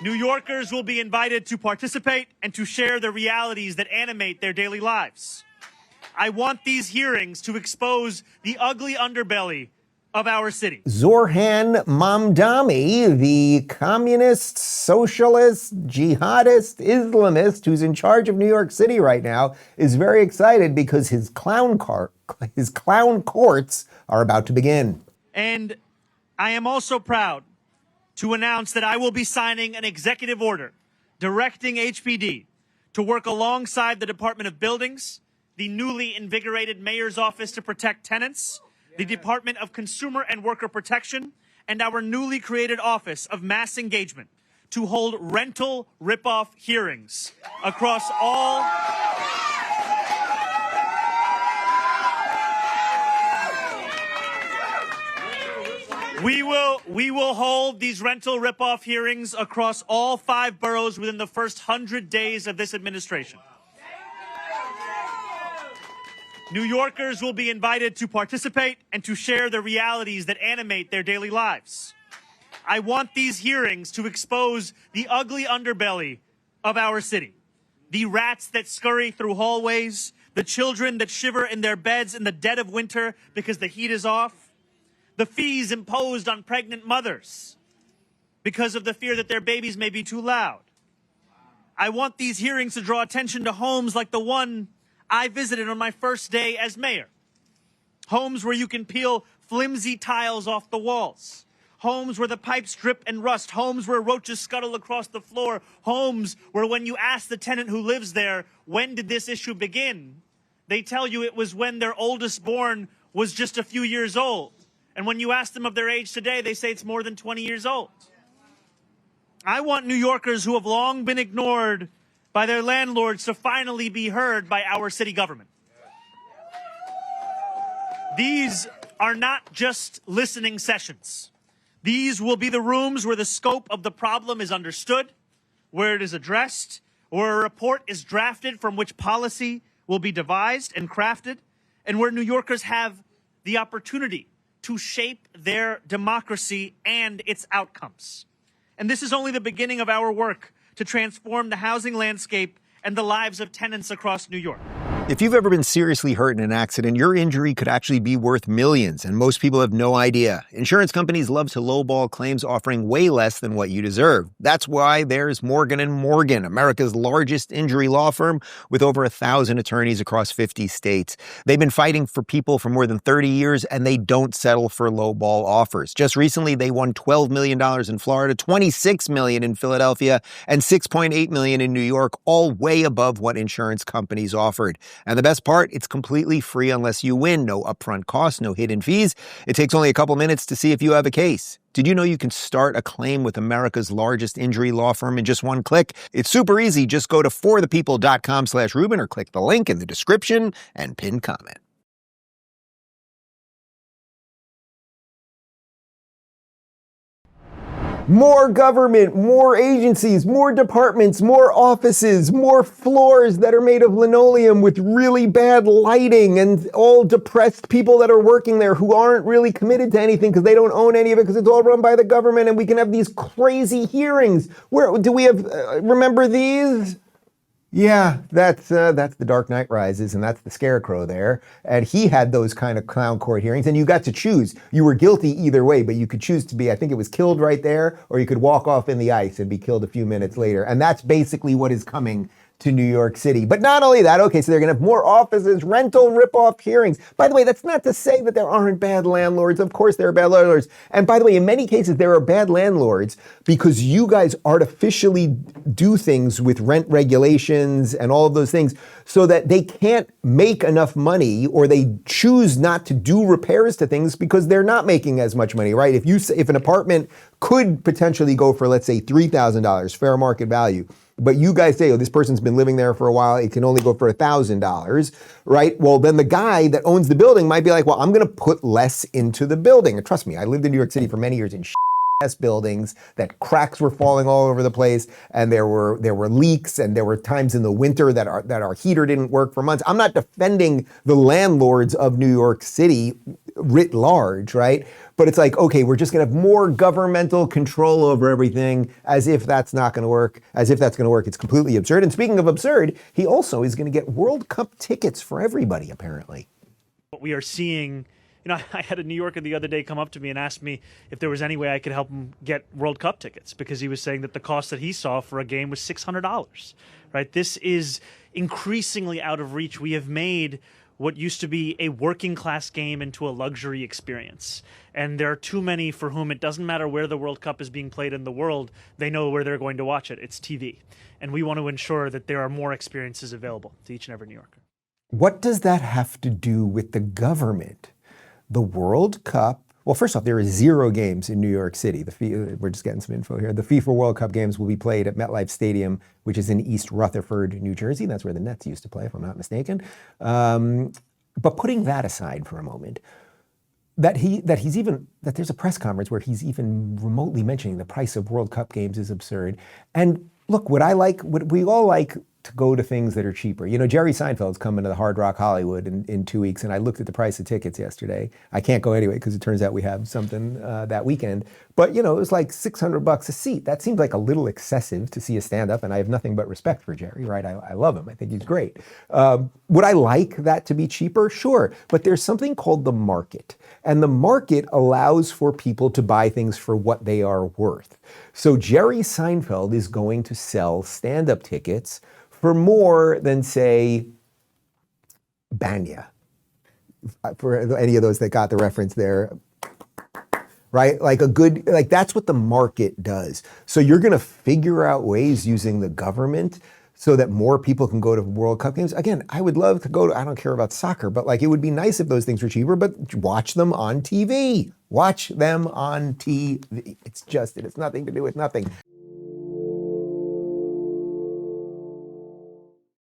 New Yorkers will be invited to participate and to share the realities that animate their daily lives. I want these hearings to expose the ugly underbelly of our city. Zohran Mamdani, the communist, socialist, jihadist, Islamist who's in charge of New York City right now, is very excited because his clown courts are about to begin. And I am also proud to announce that I will be signing an executive order directing HPD to work alongside the Department of Buildings, the newly invigorated Mayor's Office to Protect Tenants, the Department of Consumer and Worker Protection, and our newly created Office of Mass Engagement to hold rental ripoff hearings across all... We will hold these rental ripoff hearings across all 5 boroughs within the first 100 days of this administration. New Yorkers will be invited to participate and to share the realities that animate their daily lives. I want these hearings to expose the ugly underbelly of our city. The rats that scurry through hallways, the children that shiver in their beds in the dead of winter because the heat is off, the fees imposed on pregnant mothers because of the fear that their babies may be too loud. I want these hearings to draw attention to homes like the one I visited on my first day as mayor. Homes where you can peel flimsy tiles off the walls. Homes where the pipes drip and rust. Homes where roaches scuttle across the floor. Homes where when you ask the tenant who lives there, when did this issue begin? They tell you it was when their oldest born was just a few years old. And when you ask them of their age today, they say it's more than 20 years old. I want New Yorkers who have long been ignored by their landlords to finally be heard by our city government. These are not just listening sessions. These will be the rooms where the scope of the problem is understood, where it is addressed, where a report is drafted from which policy will be devised and crafted, and where New Yorkers have the opportunity to shape their democracy and its outcomes. And this is only the beginning of our work to transform the housing landscape and the lives of tenants across New York. If you've ever been seriously hurt in an accident, your injury could actually be worth millions, and most people have no idea. Insurance companies love to lowball claims, offering way less than what you deserve. That's why there's Morgan & Morgan, America's largest injury law firm with over 1,000 attorneys across 50 states. They've been fighting for people for more than 30 years, and they don't settle for lowball offers. Just recently, they won $12 million in Florida, $26 million in Philadelphia, and $6.8 million in New York, all way above what insurance companies offered. And the best part, it's completely free unless you win. No upfront costs, no hidden fees. It takes only a couple minutes to see if you have a case. Did you know you can start a claim with America's largest injury law firm in just one click? It's super easy. Just go to forthepeople.com/Rubin or click the link in the description and pin comment. More government, more agencies, more departments, more offices, more floors that are made of linoleum with really bad lighting, and all depressed people that are working there who aren't really committed to anything because they don't own any of it because it's all run by the government, and we can have these crazy hearings. Where do we have, remember these? Yeah, that's The Dark Knight Rises, and that's the Scarecrow there. And he had those kind of clown court hearings, and you got to choose. You were guilty either way, but you could choose to be, I think it was killed right there, or you could walk off in the ice and be killed a few minutes later. And that's basically what is coming to New York City. But not only that, okay, so they're gonna have more offices, rental rip-off hearings. By the way, that's not to say that there aren't bad landlords. Of course there are bad landlords. And by the way, in many cases, there are bad landlords because you guys artificially do things with rent regulations and all of those things so that they can't make enough money, or they choose not to do repairs to things because they're not making as much money, right? If an apartment could potentially go for, let's say, $3,000 fair market value, but you guys say, oh, this person's been living there for a while, it can only go for $1,000, right? Well, then the guy that owns the building might be like, well, I'm gonna put less into the building. And trust me, I lived in New York City for many years, and buildings, that cracks were falling all over the place, and there were leaks, and there were times in the winter that our heater didn't work for months. I'm not defending the landlords of New York City writ large, right? But it's like, okay, we're just gonna have more governmental control over everything, as if that's not gonna work, as if that's gonna work. It's completely absurd. And speaking of absurd, he also is gonna get World Cup tickets for everybody, apparently. What we are seeing, I had a New Yorker the other day come up to me and ask me if there was any way I could help him get World Cup tickets, because he was saying that the cost that he saw for a game was $600, right? This is increasingly out of reach. We have made what used to be a working class game into a luxury experience. And there are too many for whom it doesn't matter where the World Cup is being played in the world, they know where they're going to watch it. It's TV. And we want to ensure that there are more experiences available to each and every New Yorker. What does that have to do with the government? The World Cup, well, first off, there are 0 games in New York City. We're just getting some info here. The FIFA World Cup games will be played at MetLife Stadium, which is in East Rutherford, New Jersey. That's where the Nets used to play, if I'm not mistaken. But putting that aside for a moment, that there's a press conference where he's even remotely mentioning the price of World Cup games is absurd. And look, what we all like to go to things that are cheaper. Jerry Seinfeld's coming to the Hard Rock Hollywood in 2 weeks, and I looked at the price of tickets yesterday. I can't go anyway because it turns out we have something that weekend. But it was like $600 a seat. That seems like a little excessive to see a stand-up, and I have nothing but respect for Jerry, right? I love him. I think he's great. Would I like that to be cheaper? Sure. But there's something called the market, and the market allows for people to buy things for what they are worth. So Jerry Seinfeld is going to sell stand-up tickets for more than, say, Banya. For any of those that got the reference there, right? That's what the market does. So you're gonna figure out ways using the government so that more people can go to World Cup games. Again, I would love to go to, I don't care about soccer, but it would be nice if those things were cheaper, but watch them on TV. Watch them on TV. It has nothing to do with nothing.